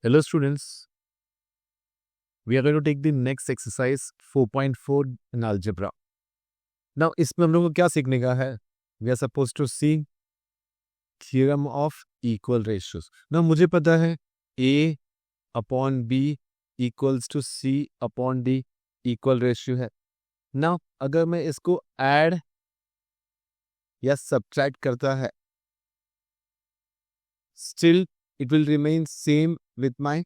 Hello students, we are going to take the next exercise 4.4 in algebra. Now इसमें हम लोग को क्या सीखने का है? We are supposed to see theorem of equal ratios. Now मुझे पता है A upon B equals to C upon D equal ratio है. Now अगर मैं इसको add या subtract करता है, still it will remain same with my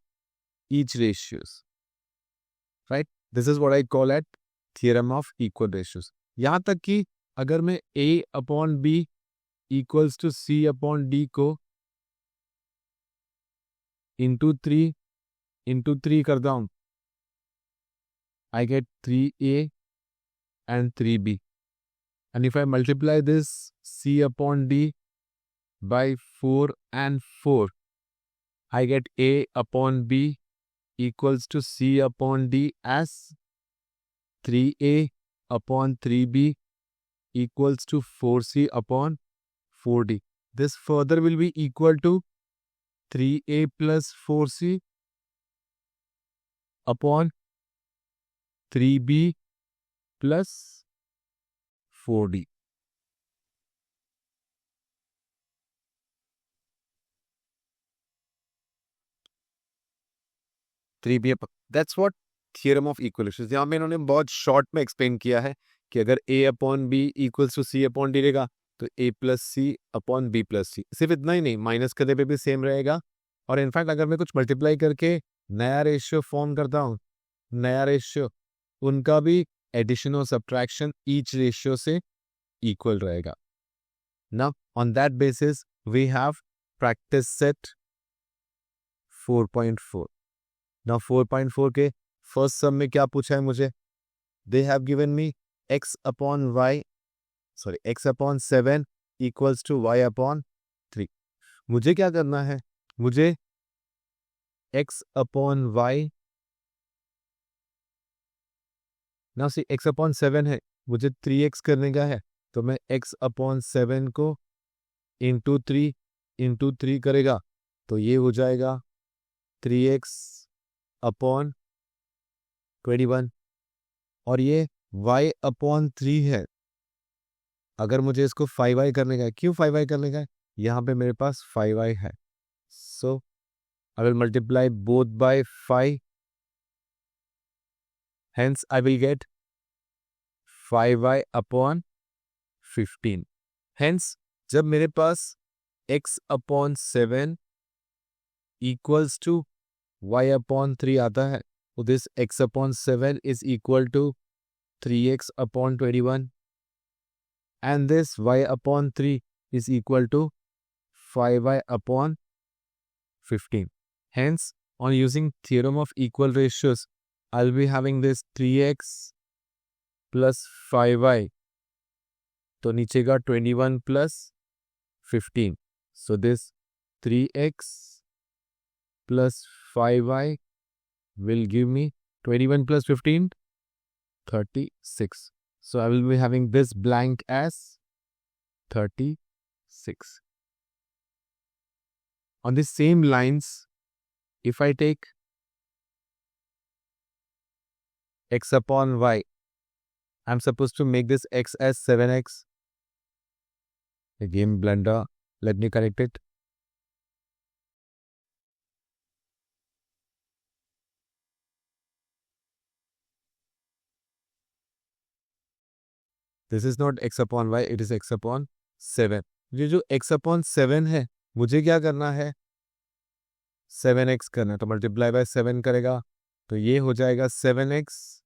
each ratios. Right? This is what I call at theorem of equal ratios. यहाँ तक कि अगर मैं A upon B equals to C upon D को इंटू थ्री करता हूँ, I get 3A and 3B. And if I multiply this C upon D by 4 and 4, I get A upon B equals to C upon D as 3A upon 3B equals to 4C upon 4D. This further will be equal to 3A plus 4C upon 3B plus 4D. That's what theorem of equal ratios. यहाँ में इन्होंने बहुत short में explain किया है कि अगर A upon B equals to C upon D रहेगा तो A plus C upon B plus C. सिर्फ इतना ही नहीं, माइनस करने पे भी सेम रहेगा. और इनफैक्ट अगर मैं कुछ मल्टीप्लाई करके नया रेशियो फॉर्म करता हूँ, नया रेशियो उनका भी एडिशन और सब्ट्रैक्शन ईच रेशियो से इक्वल रहेगा. Now on that basis we have practice set 4.4. Now 4.4 के फर्स्ट सम में क्या पूछा है मुझे? They have given me x upon 7 equals to y upon 3. मुझे क्या करना है? मुझे x अपॉन y, ना सी x अपॉन 7 है, मुझे 3x करने का है, तो मैं x अपॉन 7 को इंटू थ्री करेगा तो ये हो जाएगा 3x अपॉन 21. और ये y अपॉन 3 है. अगर मुझे इसको 5y करने का है, क्यों 5y करने का है? यहाँ पे मेरे पास 5y है, so I will multiply both by 5, hence I will get 5y upon 15. Hence जब मेरे पास x upon 7 equals to y upon 3 आता है, तो this x upon 7 is equal to 3x upon 21 and this y upon 3 is equal to 5y upon 15. Hence, on using theorem of equal ratios, I'll be having this 3x plus 5y. तो नीचे का 21 plus 15. So this 3x plus 5y will give me 21 plus 15, 36. So I will be having this blank as 36. On the same lines, if I take x upon y, I'm supposed to make this x as 7x. Again blunder, let me correct it. This is not x upon y, it is x upon 7. ये जो x upon 7 है, मुझे क्या करना है? 7x करना है, तो मल्टीप्लाई बाय 7 करेगा तो ये हो जाएगा 7x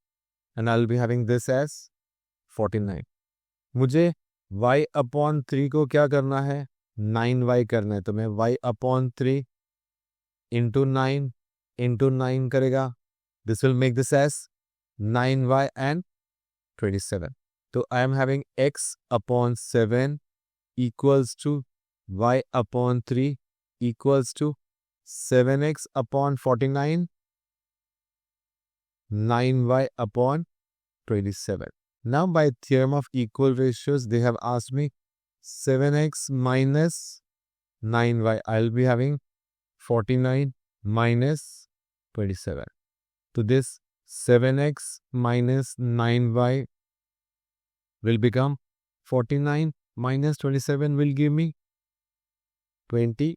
and I'll be having this as 49. मुझे y अपॉन 3 को क्या करना है? 9y करना है, तो मैं y अपॉन 3 इंटू 9 करेगा. This will make this as 9y and 27. तो I am having x upon 7 equals to y upon 3 equals to 7x upon 49, 9y upon 27. Now by theorem of equal ratios, they have asked me 7x minus 9y. I'll be having 49 minus 27. So this 7x minus 9y will become 49 minus 27 will give me 22.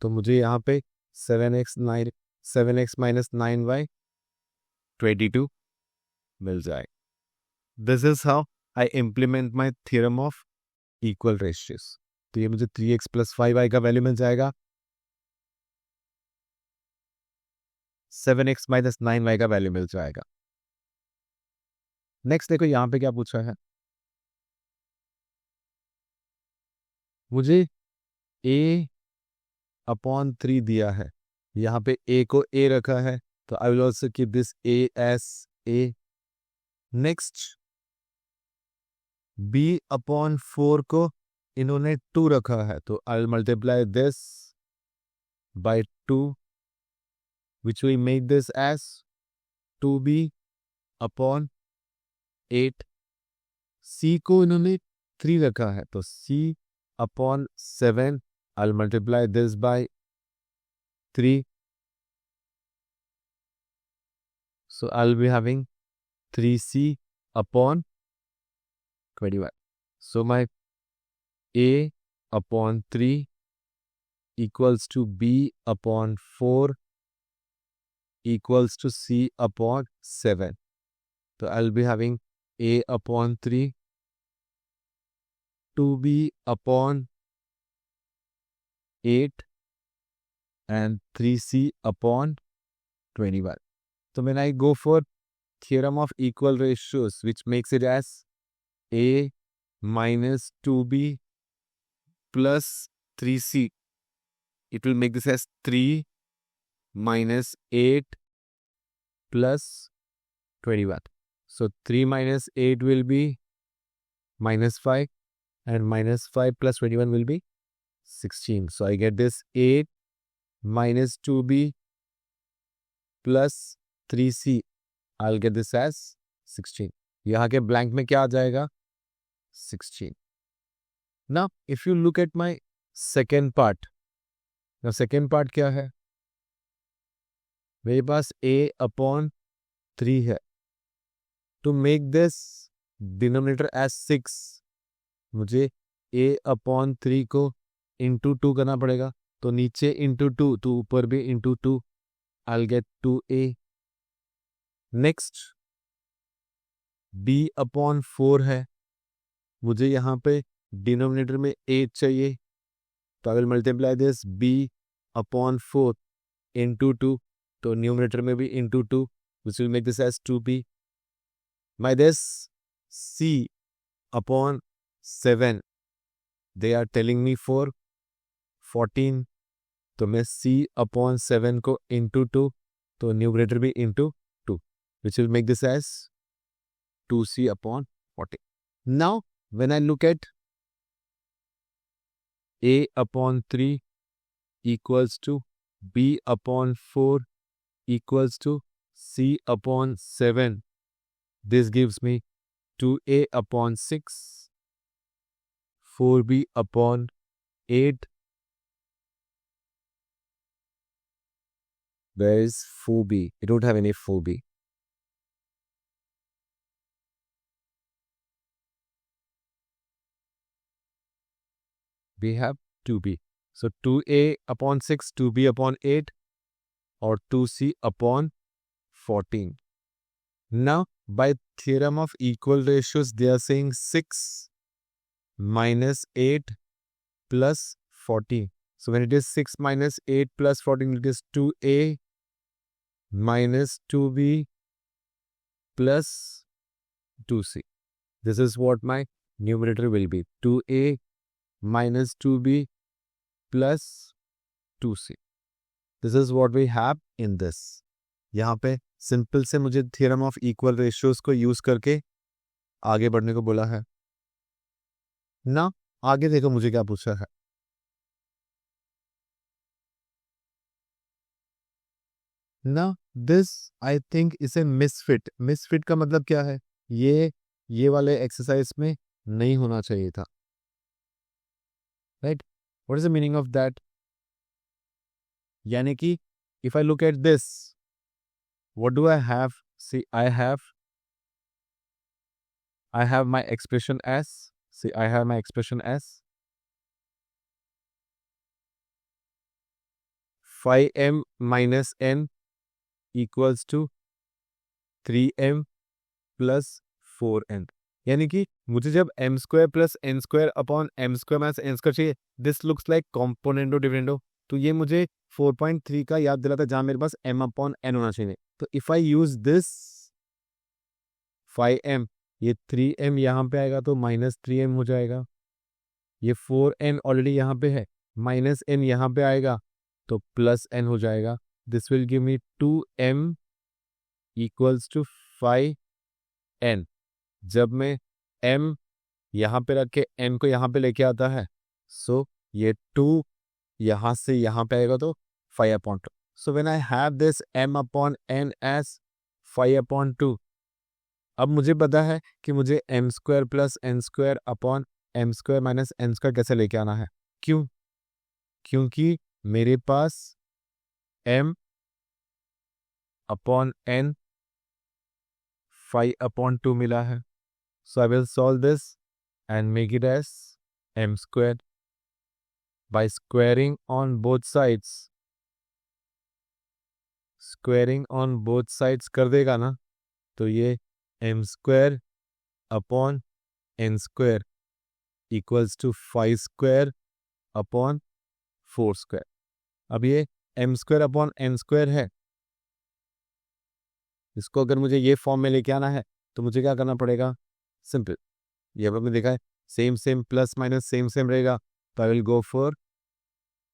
तो मुझे यहाँ पे 7x minus 9y 22 मिल जाए. This is how I implement my theorem of equal ratios. तो ये मुझे 3x plus 5y का value मिल जाएगा, 7x minus 9y का वैल्यू मिल जाएगा. नेक्स्ट देखो यहाँ पे क्या पूछा है. मुझे a अपॉन 3 दिया है, यहाँ पे a को a रखा है, तो I will also keep this a S a. Next b upon 4 को इन्होंने 2 रखा है, तो आई will multiply this by 2 which we make this as 2b upon 8. c को इन्होंने 3 रखा है, तो c upon 7 I'll multiply this by 3. So I'll be having 3c upon 21. So my a upon 3 equals to b upon 4 equals to c upon 7. So I'll be having a upon 3, 2b upon 8 and 3c upon 21. So when I go for theorem of equal ratios, which makes it as a minus 2b plus 3c, it will make this as 3 minus 8 plus 21. So 3 minus 8 will be minus 5 and minus 5 plus 21 will be 16. So I get this 8 minus 2b plus 3c. I'll get this as 16. यहाँ के blank में क्या आ जाएगा? 16. Now, if you look at my second part. Now, second part क्या है? मेरे पास a upon 3 है. To make this denominator as 6, मुझे a upon 3 को into 2 करना पड़ेगा. तो नीचे into 2, तो ऊपर भी into 2. I'll get 2a. Next, b upon 4 है. मुझे यहाँ पे डिनोमिनेटर में 8 चाहिए. तो आई will multiply this b upon 4 into 2. तो न्यूमरेटर में भी into 2, which will make this as 2b. My this c upon 7, they are telling me for 14. तो मैं c upon 7 को into 2, तो न्यूमरेटर भी into 2, which will make this as 2c upon 14. Now, when I look at a upon 3 equals to b upon 4 equals to c upon 7, this gives me 2a upon 6, 4b upon 8. Where is 4b? I don't have any 4b. We have 2b. So 2a upon 6, 2b upon 8, or 2c upon 14. Now, by theorem of equal ratios, they are saying 6 minus 8 plus 14. So when it is 6 minus 8 plus 14, it is 2a minus 2b plus 2c. This is what my numerator will be. 2a minus 2b plus 2c. This is what we have in this. यहाँ पे simple से मुझे theorem of equal ratios को use करके आगे बढ़ने को बोला है ना. आगे देखो मुझे क्या पूछा है. ना this I think is a misfit. Misfit का मतलब क्या है? ये वाले एक्सरसाइज में नहीं होना चाहिए था. Right? What is the meaning of that? यानी कि if I look at this, what do I have? See, I have my expression as, see, I have my expression as 5m minus n equals to 3m plus 4n। यानी कि मुझे जब m square plus n square upon m square minus n square चाहिए, this looks like componendo dividendo, तो ये मुझे 4.3 का याद दिलाता है जहां मेरे पास m अपॉन n होना चाहिए। तो if I use this 5m, ये 3m यहाँ पे आएगा तो माइनस 3m हो जाएगा। ये 4n ऑलरेडी यहाँ पे है, माइनस n यहाँ पे आएगा तो प्लस n हो जाएगा। This will give me 2m equals to 5n। जब मैं m यहाँ पे रख के n को यहाँ पे लेके आता है, सो ये 2 यहाँ से यहाँ पे आएगा तो 5/2। So when I have this m upon n as 5/2, अब मुझे पता है कि मुझे m square plus n square upon m square minus n square कैसे लेके आना है। क्यों? क्योंकि मेरे पास m अपॉन n 5/2 मिला है। So I will solve this and make it as m squared by squaring on both sides. Squaring on both sides कर देगा ना, तो ये m square upon n square equals to 5 square upon 4 square। अब ये m square upon n square है, इसको अगर मुझे ये फॉर्म में लेके आना है तो मुझे क्या करना पड़ेगा? सिंपल, ये अब आपने देखा है same same plus minus same same रहेगा, तो I will go for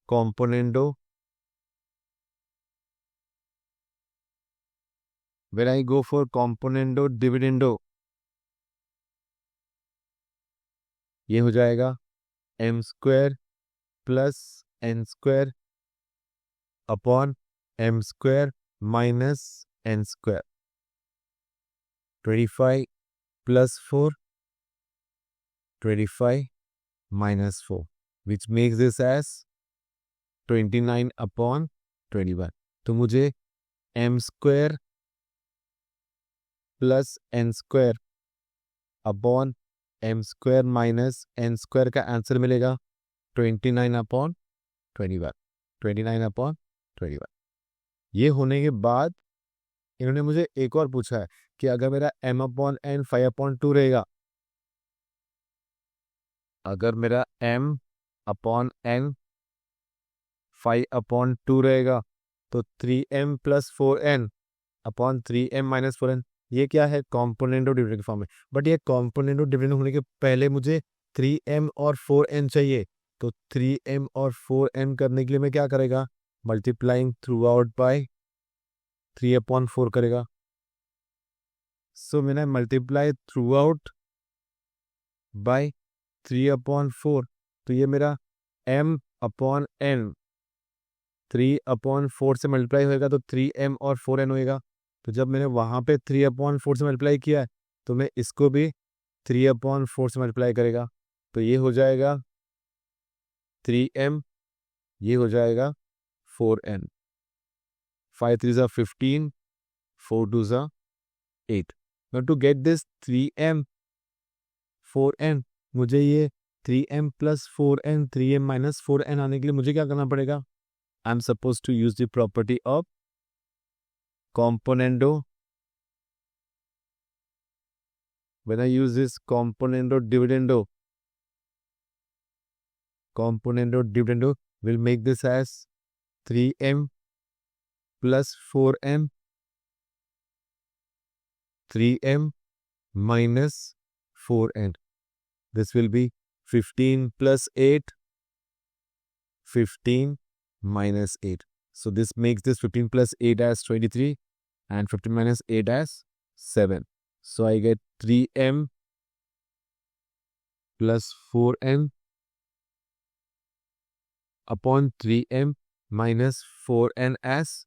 componendo. When I go for componendo dividendo, ये हो जाएगा m square plus n square upon m square minus n square. 25 plus 4, 25 minus 4, which makes this as 29/21। तो मुझे m square plus n square upon m square minus n square का answer मिलेगा 29/21। 29/21। ये होने के बाद इन्होंने मुझे एक और पूछा है कि अगर मेरा m अपॉन n 5/2 रहेगा, अगर मेरा m अपॉन n 5/2 रहेगा तो 3m plus 4n upon 3m minus 4n, ये क्या है? कॉम्पोनेंडो डिविडेंड के फॉर्म में। बट ये कॉम्पोनेंडो डिविडेंड होने के पहले मुझे 3m और 4n चाहिए, तो 3m और 4n करने के लिए मैं क्या करेगा? मल्टीप्लाइंग थ्रू आउट बाई 3/4 करेगा। सो मैंने मल्टीप्लाई थ्रू आउट बाई 3/4, तो ये मेरा m अपॉन n 3/4 से मल्टीप्लाई होएगा तो 3m और 4n होएगा। तो जब मैंने वहाँ पे 3/4 से मल्टीप्लाई किया है तो मैं इसको भी 3/4 से मल्टीप्लाई करेगा, तो ये हो जाएगा 3m, ये हो जाएगा 4n। 5 3 ज़ा 15, 4 2 ज़ा 8। Now to get this 3m 4n, मुझे ये 3m plus 4n 3m minus 4n आने के लिए मुझे क्या करना पड़ेगा? I am suppose to use the property of componendo। when I use this componendo dividendo will make this as 3m plus 4n 3m minus 4n। this will be 15 plus 8, 15 minus 8। so this makes this 15 plus 8 as 23 and 15 minus 8 as 7। so I get 3m plus 4n upon 3m minus 4n as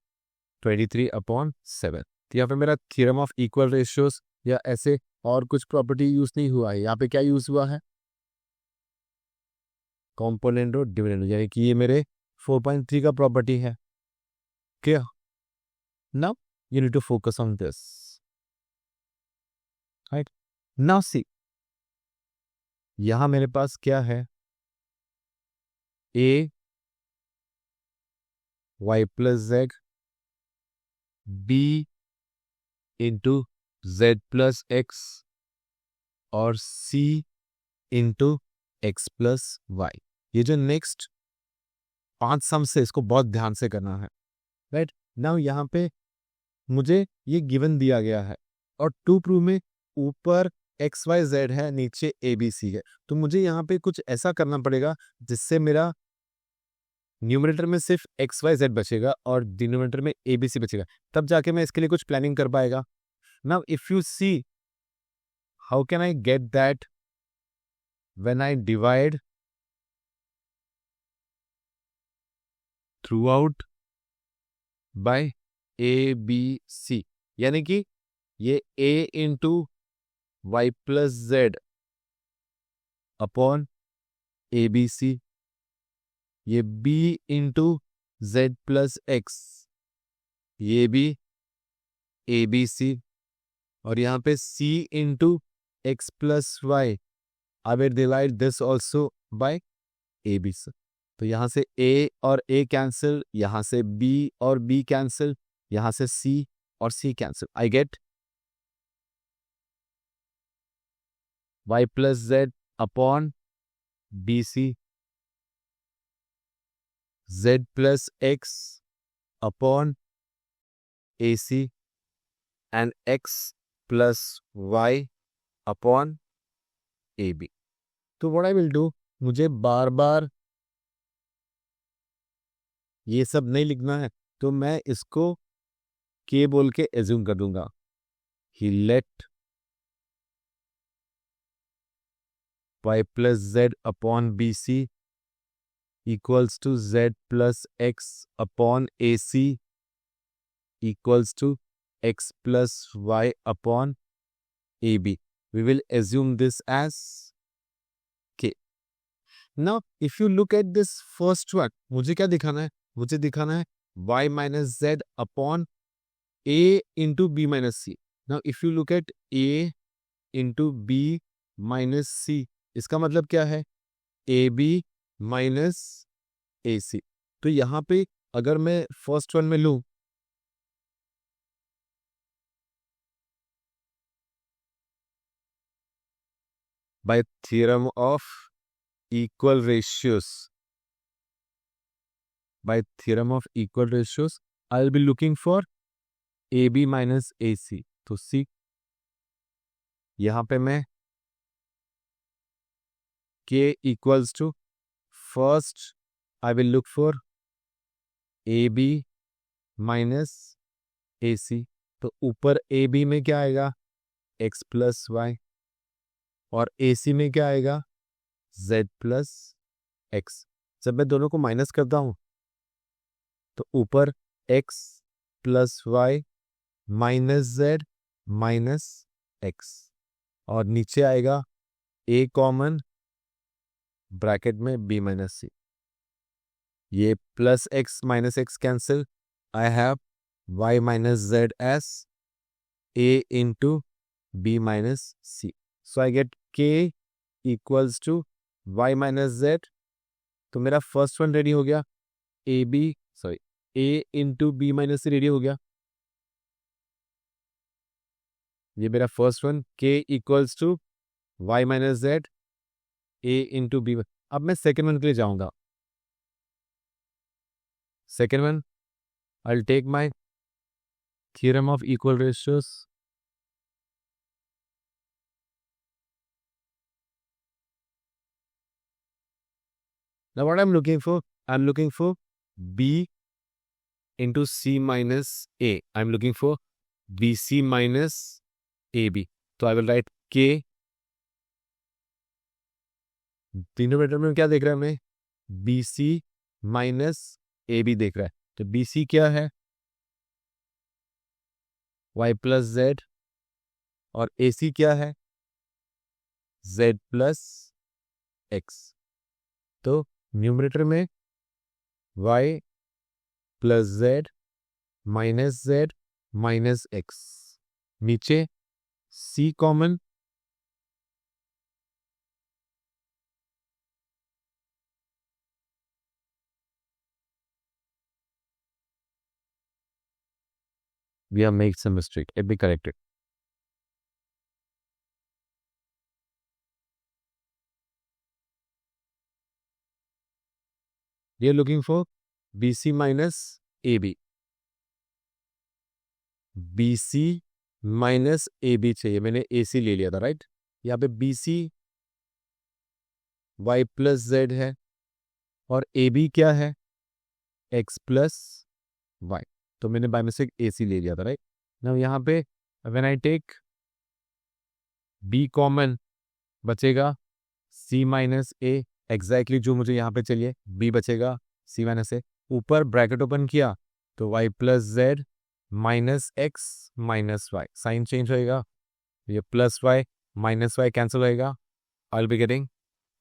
23/7। तो यहाँ पे मेरा theorem of equal ratios या ऐसे और कुछ property use नहीं हुआ है, यहाँ पे क्या यूज हुआ है? कॉम्पोनेंडो डिविडेंडो, यानी कि ये मेरे 4.3 का प्रॉपर्टी है। Clear? Now you need to focus on this. Right? Now see, यहां मेरे पास क्या है? A y plus z, B into z plus x और C into x plus y. ये जो नेक्स्ट 5 सम्स है इसको बहुत ध्यान से करना है. राइट नाउ यहाँ पे मुझे ये गिवन दिया गया है और टू प्रूव में ऊपर एक्स वाई जेड है, नीचे ए बी सी है. तो मुझे यहाँ पे कुछ ऐसा करना पड़ेगा जिससे मेरा न्यूमरेटर में सिर्फ एक्स वाई जेड बचेगा और डिनोमिनेटर में ए बी सी बचेगा. तब जाके मैं इसके लिए कुछ प्लानिंग कर पाएगा. Now if you see how can I get that when I divide throughout by a b c, यानी कि ये a into y plus Z upon a b c, ये b into z plus x, ये भी a b c, और यहाँ पे c into x plus y. I will divide this also by a b c. तो यहाँ से a और a कैंसिल, यहाँ से b और b कैंसिल, यहाँ से c और c cancel. I get y plus Z upon B c, z plus x upon A c and x plus y upon a b. तो व्हाट आई विल डू, मुझे बार बार ये सब नहीं लिखना है, तो मैं इसको k बोल के एज्यूम कर दूंगा. He let y plus Z upon B C equals to z plus x upon A C equals to x plus y upon AB. We will assume this as K. Now, if you look at this first one, मुझे क्या दिखाना है? मुझे दिखाना है y minus z upon A into B minus C. Now, if you look at A into B minus C, इसका मतलब क्या है? AB minus AC. तो यहाँ पे अगर मैं फर्स्ट वन में लूँ, by theorem of equal ratios, I'll be looking for AB minus AC. तो C, यहाँ पे मैं K equals to, first I will look for AB minus AC. तो ऊपर AB में क्या आएगा? X plus Y, और AC में क्या आएगा? Z plus X. जब मैं दोनों को माइनस करता हूं तो ऊपर X plus Y minus Z minus X, और नीचे आएगा A कॉमन, ब्रैकेट में B माइनस C. ये plus X minus X cancel. I have Y minus Z as A into B minus C. So I get K equals to y minus z. तो मेरा first one ready हो गया. A into b minus c ready हो गया. ये मेरा first one K equals to y minus Z A into B. अब मैं सेकेंड वन के लिए जाऊंगा. Second one, I will take my theorem of equal ratios. Now what I'm looking for? I'm looking for B into C minus A. I'm looking for BC minus AB. So I will write K. Denominator में क्या देख रहा है हमें? BC minus AB देख रहा है. तो BC क्या है? Y plus Z, और AC क्या है? Z plus X. तो न्यूमरेटर में y plus Z minus Z minus x, नीचे सी common, we have made some mistake, it be corrected. We are looking for BC minus AB. BC minus AB चाहिए, मैंने AC ले लिया था, right? यहाँ पे BC Y प्लस Z है और AB क्या है? X plus Y. तो मैंने बाय मिस्टेक AC ले लिया था, राइट? नाउ यहाँ पे when I take B common बचेगा C माइनस A, एग्जैक्टली जो मुझे यहाँ पे चाहिए. B बचेगा C माइनस A. ऊपर ब्रैकेट ओपन किया तो Y plus Z minus x minus Y, sign change होएगा, ये plus Y minus Y cancel होएगा. I will be getting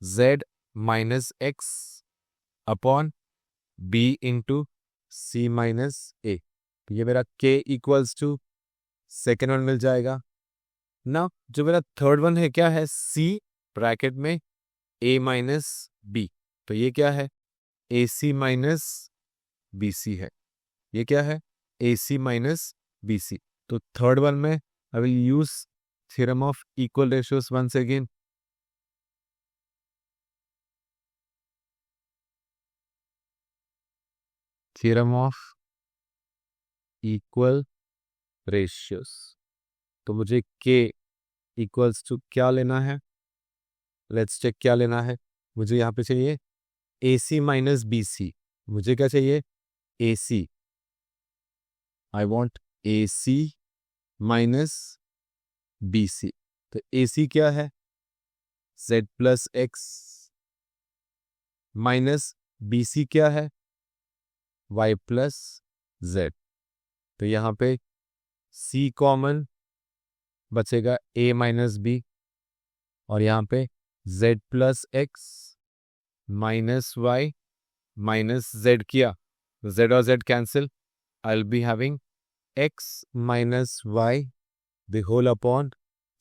Z minus X upon B into C minus A. ये मेरा K equals to second one मिल जाएगा ना. जो मेरा थर्ड वन है क्या है? C ब्रैकेट में A माइनस B, तो ये क्या है? AC माइनस BC है. ये क्या है? AC minus BC. तो थर्ड वन में I will use theorem of equal ratios once again. Theorem of equal ratios. तो मुझे K इक्वल्स टू क्या लेना है? लेट्स चेक क्या लेना है. मुझे यहाँ पे चाहिए AC माइनस BC. मुझे क्या चाहिए? AC. I want AC minus BC. तो AC क्या है? Z plus x minus BC क्या है? Y plus Z. तो यहाँ पे C कॉमन बचेगा A माइनस B और यहाँ पे Z plus x minus Y minus Z किया, Z और Z cancel. I will be having X minus Y the whole upon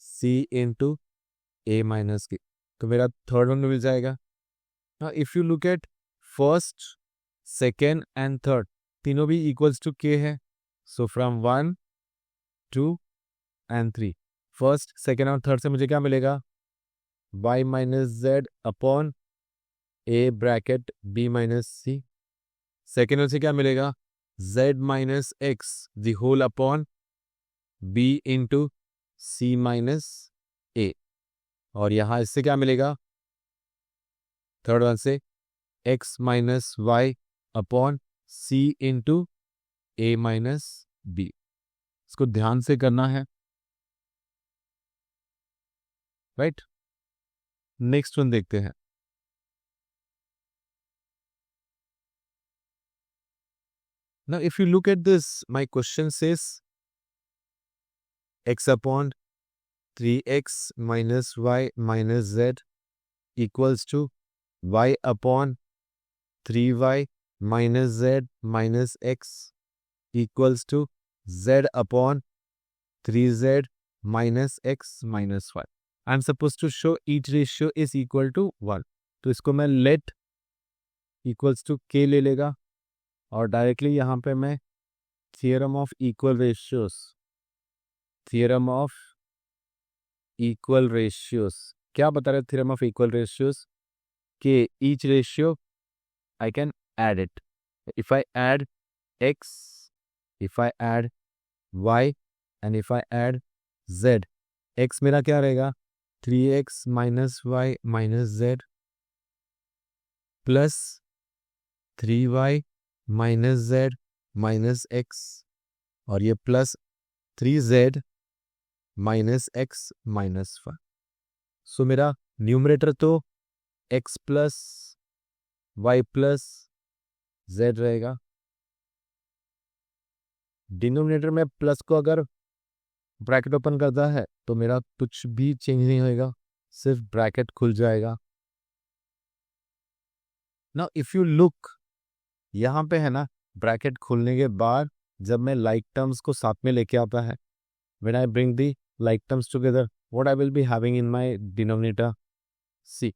C into A minus की. तो मेरा थर्ड वन मिल जाएगा. If you look at first, second and third, तीनों भी equals to K है. So from 1 2 and 3, first second और third से मुझे क्या मिलेगा? Y minus Z upon A bracket B minus C. Second से क्या मिलेगा? Z minus x the whole upon B into C minus A. और यहाँ इससे क्या मिलेगा? थर्ड वन से x minus y upon C into A minus B. इसको ध्यान से करना है, राइट? नेक्स्ट वन देखते हैं. Now if you look at this, my question says x upon 3x minus y minus z equals to y upon 3y minus z minus x equals to z upon 3z minus x minus y. I'm supposed to show each ratio is equal to 1. तो इसको मैं let equals to k ले लेगा और directly यहाँ पे मैं theorem of equal ratios, theorem of equal ratios क्या बता रहे? थियरम ऑफ इक्वल रेशियोज के each ratio I can add it. If I add x, if I add y and if I add z, x मेरा क्या रहेगा? 3x minus y minus z plus 3y minus z minus x और ये plus 3z minus x minus 1. So मेरा numerator तो x plus Y plus z रहेगा. Denominator में plus को अगर ब्रैकेट ओपन करता है तो मेरा कुछ भी चेंज नहीं होएगा, सिर्फ ब्रैकेट खुल जाएगा. नाउ इफ यू लुक, यहाँ पे है ना ब्रैकेट खुलने के बाद जब मैं लाइक टर्म्स को साथ में लेके आता है, when I bring the like terms together, what I will be having in my denominator, C,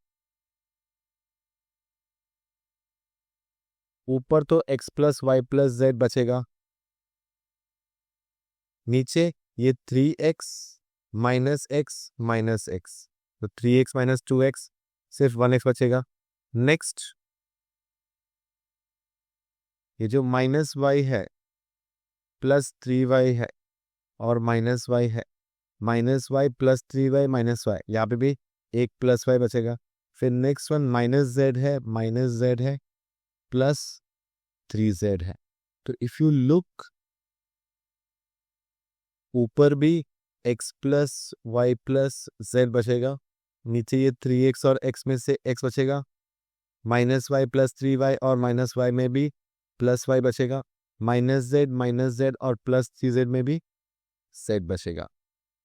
ऊपर तो x plus Y plus Z बचेगा, नीचे ये 3x minus x minus x, तो 3x माइनस 2x, सिर्फ 1x बचेगा। नेक्स्ट ये जो माइनस वाई है प्लस 3y है और माइनस वाई है, minus y plus 3y minus y, यहाँ पे भी एक प्लस वाई बचेगा। फिर नेक्स्ट वन माइनस जेड है, माइनस जेड है, प्लस 3z है। तो इफ यू लुक, ऊपर भी x plus Y plus Z बचेगा, नीचे ये 3x और x में से x बचेगा, माइनस वाई प्लस 3y और माइनस वाई में भी प्लस वाई बचेगा, माइनस जेड और प्लस 3z में भी z बचेगा।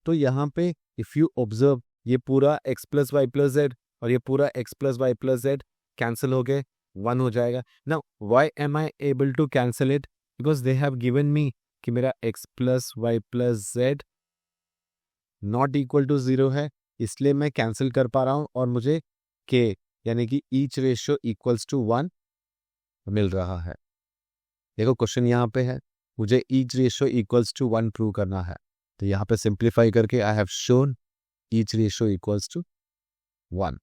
तो यहाँ पे इफ यू ऑब्जर्व, ये पूरा x plus Y plus z और ये पूरा x plus Y plus z cancel हो गए, 1 हो जाएगा। Now why am I able to cancel it? Because they have given me कि मेरा x plus Y plus z not equal to 0 है, इसलिए मैं कैंसिल कर पा रहा हूँ और मुझे k यानी कि ईच रेशियो इक्वल्स टू 1 मिल रहा है। देखो क्वेश्चन यहाँ पे है, मुझे each ratio equals to 1 prove करना है, तो यहाँ पे सिंप्लीफाई करके I have shown each ratio equals to 1।